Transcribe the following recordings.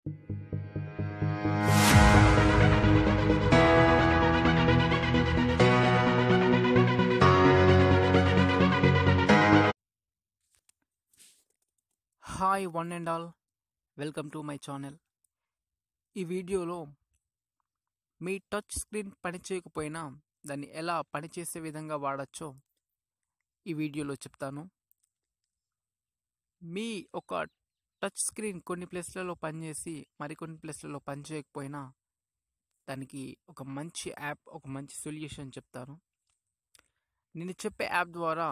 Hi one and all, welcome to my channel. ఈ వీడియోలో మీ touch screen పనిచేయకపోయినా దాన్ని ఎలా పనిచేసే విధంగా వాడచ్చో ఈ వీడియోలో చెప్తాను. మీ ఒక టచ్ స్క్రీన్ కొన్ని ప్లేస్లలో పనిచేసి మరికొన్ని ప్లేస్లలో పనిచేయకపోయినా దానికి ఒక మంచి యాప్, ఒక మంచి సొల్యూషన్ చెప్తాను. నేను చెప్పే యాప్ ద్వారా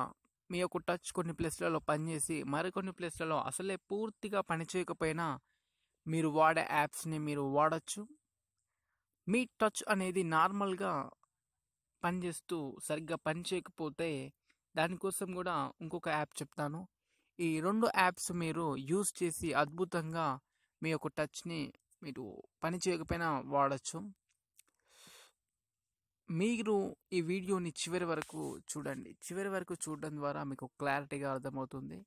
మీ యొక్క టచ్ కొన్ని ప్లేస్లలో పనిచేసి మరికొన్ని ప్లేస్లలో అసలే పూర్తిగా పనిచేయకపోయినా మీరు వాడే యాప్స్ని మీరు వాడచ్చు. మీ టచ్ అనేది నార్మల్గా పనిచేస్తూ సరిగ్గా పనిచేయకపోతే దానికోసం కూడా ఇంకొక యాప్ చెప్తాను. ఈ రెండు యాప్స్ మీరు యూజ్ చేసి అద్భుతంగా మీ యొక్క టచ్ని మీరు పని చేయకపోయినా వాడచ్చు. మీరు ఈ వీడియోని చివరి వరకు చూడండి. చివరి వరకు చూడడం ద్వారా మీకు క్లారిటీగా అర్థమవుతుంది.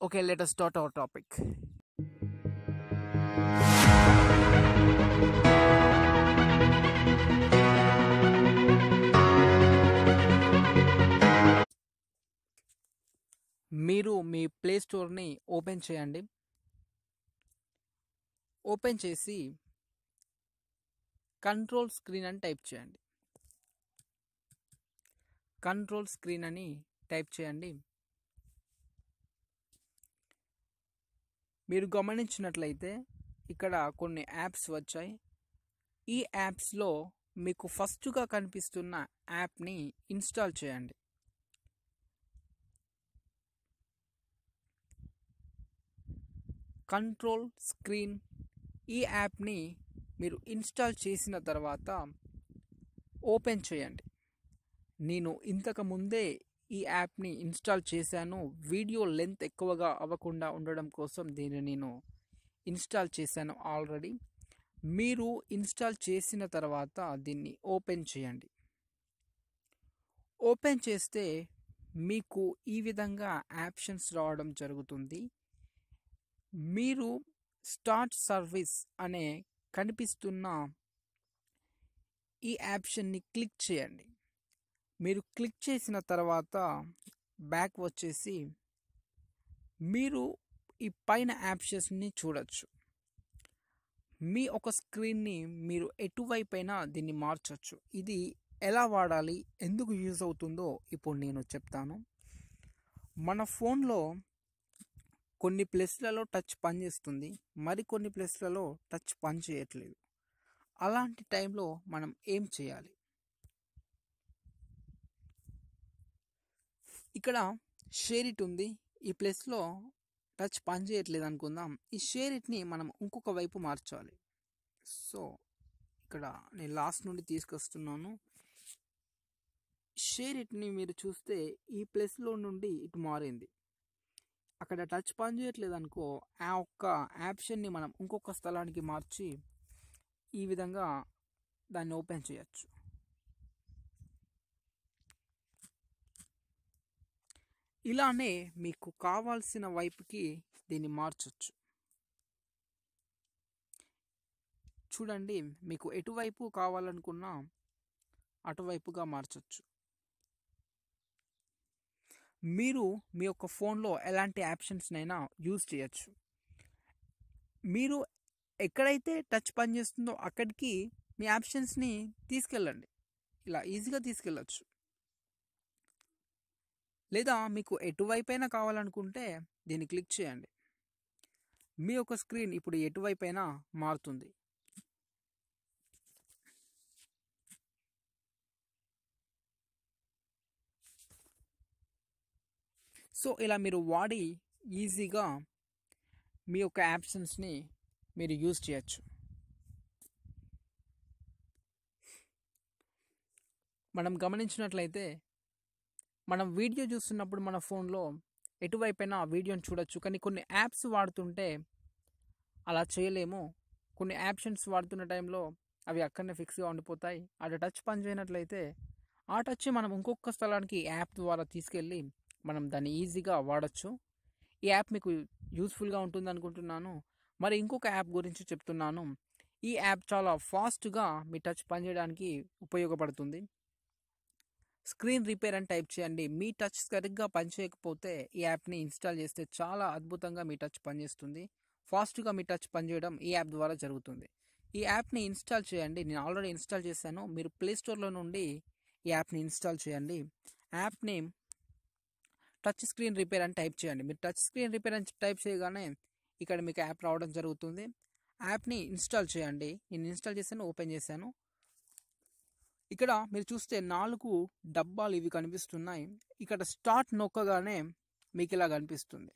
Okay, let us start our topic. మీరు మీ ప్లే స్టోర్ని ఓపెన్ చేయండి. ఓపెన్ చేసి కంట్రోల్ స్క్రీన్ అని టైప్ చేయండి. కంట్రోల్ స్క్రీన్ అని టైప్ చేయండి. మీరు గమనించినట్లయితే ఇక్కడ కొన్ని యాప్స్ వచ్చాయి. ఈ యాప్స్లో మీకు ఫస్ట్గా కనిపిస్తున్న యాప్ని ఇన్స్టాల్ చేయండి. కంట్రోల్ స్క్రీన్ ఈ యాప్ని మీరు ఇన్స్టాల్ చేసిన తర్వాత ఓపెన్ చేయండి. నేను ఇంతకు ముందే ఈ యాప్ని ఇన్స్టాల్ చేశాను. వీడియో లెంత్ ఎక్కువగా అవ్వకుండా ఉండడం కోసం దీన్ని నేను ఇన్స్టాల్ చేశాను ఆల్రెడీ. మీరు ఇన్స్టాల్ చేసిన తర్వాత దీన్ని ఓపెన్ చేయండి. ఓపెన్ చేస్తే మీకు ఈ విధంగా ఆప్షన్స్ రావడం జరుగుతుంది. మీరు స్టార్ట్ సర్వీస్ అనే కనిపిస్తున్న ఈ ఆప్షన్ని క్లిక్ చేయండి. మీరు క్లిక్ చేసిన తర్వాత బ్యాక్ వచ్చేసి మీరు ఈ పైన ఆప్షన్స్ని చూడొచ్చు. మీ ఒక స్క్రీన్ని మీరు ఎటువైపైనా దీన్ని మార్చచ్చు. ఇది ఎలా వాడాలి, ఎందుకు యూజ్ అవుతుందో ఇప్పుడు నేను చెప్తాను. మన ఫోన్లో కొన్ని ప్లేస్లలో టచ్ పనిచేస్తుంది, మరికొన్ని ప్లేస్లలో టచ్ పని చేయట్లేదు. అలాంటి టైంలో మనం ఏం చేయాలి? ఇక్కడ షేర్ ఇట్ ఉంది. ఈ ప్లేస్లో టచ్ పని చేయట్లేదు అనుకుందాం. ఈ షేర్ ఇట్ని మనం ఇంకొక వైపు మార్చాలి. సో ఇక్కడ నేను లాస్ట్ నుండి తీసుకొస్తున్నాను. షేర్ ఇట్ని మీరు చూస్తే ఈ ప్లేస్లో నుండి ఇటు మారింది. అక్కడ టచ్ పని చేయట్లేదు అనుకో, ఆ ఒక్క ఆప్షన్ని మనం ఇంకొక స్థలానికి మార్చి ఈ విధంగా దాన్ని ఓపెన్ చేయొచ్చు. ఇలానే మీకు కావాల్సిన వైపుకి దీన్ని మార్చచ్చు. చూడండి, మీకు ఎటువైపు కావాలనుకున్నా అటువైపుగా మార్చచ్చు. మీరు మీ యొక్క ఫోన్లో ఎలాంటి ఆప్షన్స్నైనా యూజ్ చేయొచ్చు. మీరు ఎక్కడైతే టచ్ పనిచేస్తుందో అక్కడికి మీ ఆప్షన్స్ని తీసుకెళ్ళండి. ఇలా ఈజీగా తీసుకెళ్ళచ్చు. లేదా మీకు ఎటువైపైనా కావాలనుకుంటే దీన్ని క్లిక్ చేయండి. మీ యొక్క స్క్రీన్ ఇప్పుడు ఎటువైపైనా మారుతుంది. సో ఇలా మీరు వాడి ఈజీగా మీ యొక్క ఆప్షన్స్ని మీరు యూజ్ చేయొచ్చు. మనం గమనించినట్లయితే మనం వీడియో చూస్తున్నప్పుడు మన ఫోన్లో ఎటువైపైనా వీడియోని చూడొచ్చు. కానీ కొన్ని యాప్స్ వాడుతుంటే అలా చేయలేము. కొన్ని ఆప్షన్స్ వాడుతున్న టైంలో అవి అక్కడనే ఫిక్స్గా ఉండిపోతాయి. అటు టచ్ పని చేయనట్లయితే ఆ టచ్ మనం ఇంకొక స్థలానికి యాప్ ద్వారా తీసుకెళ్ళి మనం దాన్ని ఈజీగా వాడచ్చు. ఈ యాప్ మీకు యూస్ఫుల్గా ఉంటుంది అనుకుంటున్నాను. మరి ఇంకొక యాప్ గురించి చెప్తున్నాను. ఈ యాప్ చాలా ఫాస్ట్‌గా మీ టచ్ పనిచేయడానికి ఉపయోగపడుతుంది. స్క్రీన్ రిపేర్ అని టైప్ చేయండి. మీ టచ్ సరిగ్గా పనిచేయకపోతే ఈ యాప్‌ని ఇన్‌స్టాల్ చేస్తే చాలా అద్భుతంగా మీ టచ్ పనిచేస్తుంది. ఫాస్ట్‌గా మీ టచ్ పనిచేయడం ఈ యాప్ ద్వారా జరుగుతుంది. ఈ యాప్‌ని ఇన్‌స్టాల్ చేయండి. నేను ఆల్రెడీ ఇన్‌స్టాల్ చేశాను. మీరు ప్లే స్టోర్‌లో నుండి ఈ యాప్‌ని ఇన్‌స్టాల్ చేయండి. App name touch screen repair అని టైప్ చేయండి. మీరు టచ్ స్క్రీన్ రిపేర్ అని టైప్ చేయగానే ఇక్కడ మీకు యాప్ రావడం జరుగుతుంది. యాప్‌ని ఇన్‌స్టాల్ చేయండి. నేను ఇన్‌స్టాల్ చేశాను. ఓపెన్ చేశాను. ఇక్కడ మీరు చూస్తే 4 డబ్బాలు ఇవి కనిపిస్తున్నాయి. ఇక్కడ స్టార్ట్ నొక్కగానే మీకు ఇలా కనిపిస్తుంది.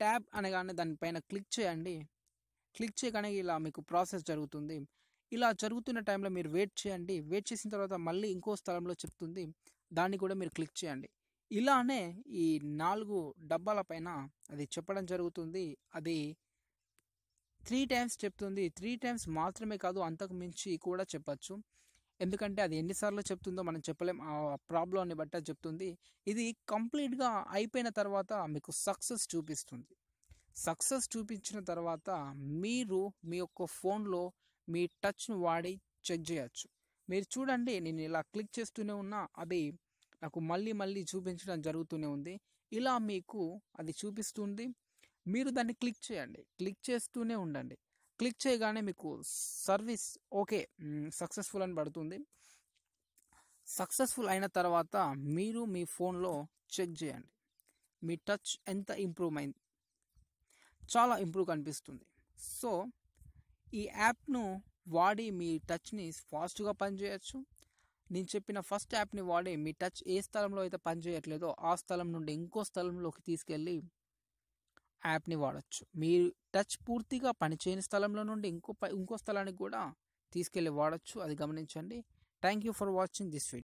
ట్యాబ్ అనగానే దానిపైన క్లిక్ చేయండి. క్లిక్ చేయగానే ఇలా మీకు ప్రాసెస్ జరుగుతుంది. ఇలా జరుగుతున్న టైంలో మీరు వెయిట్ చేయండి. వెయిట్ చేసిన తర్వాత మళ్ళీ ఇంకో స్థలంలో చెప్తుంది. దాన్ని కూడా మీరు క్లిక్ చేయండి. ఇలానే ఈ 4 డబ్బాల పైన అది చెప్పడం జరుగుతుంది. అది 3 టైమ్స్ చెప్తుంది. 3 టైమ్స్ మాత్రమే కాదు, అంతకు మించి కూడా చెప్పొచ్చు. ఎందుకంటే అది ఎన్నిసార్లు చెప్తుందో మనం చెప్పలేం. ఆ ప్రాబ్లమ్‌ని బట్టి అది చెప్తుంది. ఇది కంప్లీట్‌గా అయిపోయిన తర్వాత మీకు సక్సెస్ చూపిస్తుంది. సక్సెస్ చూపించిన తర్వాత మీరు మీ యొక్క ఫోన్‌లో మీ టచ్‌ని వాడి చెక్ చేయొచ్చు. మీరు చూడండి, నేను ఇలా క్లిక్ చేస్తూనే ఉన్నా అది నాకు మళ్ళీ మళ్ళీ చూపించడం జరుగుతూనే ఉంది. ఇలా మీకు అది చూపిస్తుంది. మీరు దాన్ని క్లిక్ చేయండి. క్లిక్ చేస్తూనే ఉండండి. క్లిక్ చేయగానే మీకు సర్వీస్ ఓకే, సక్సెస్‌ఫుల్ అని పడుతుంది. సక్సెస్‌ఫుల్ అయిన తర్వాత మీరు మీ ఫోన్‌లో చెక్ చేయండి. మీ టచ్ ఎంత ఇంప్రూవ్ అయింది. చాలా ఇంప్రూవ్ కనిపిస్తుంది. సో, ఈ యాప్‌ను వాడి మీ టచ్‌ని ఫాస్ట్‌గా పనిచేయొచ్చు. నేను చెప్పిన ఫస్ట్ యాప్‌ని వాడి మీ టచ్ ఏ స్థలంలో అయితే పనిచేయట్లేదో ఆ స్థలం నుండి ఇంకో స్థలంలోకి తీసుకెళ్ళి యాప్‌ని వాడొచ్చు. మీ టచ్ పూర్తిగా పనిచేయని స్థలంలో నుండి ఇంకో స్థలానికి కూడా తీసుకెళ్ళి వాడొచ్చు. అది గమనించండి. Thank you for watching this video.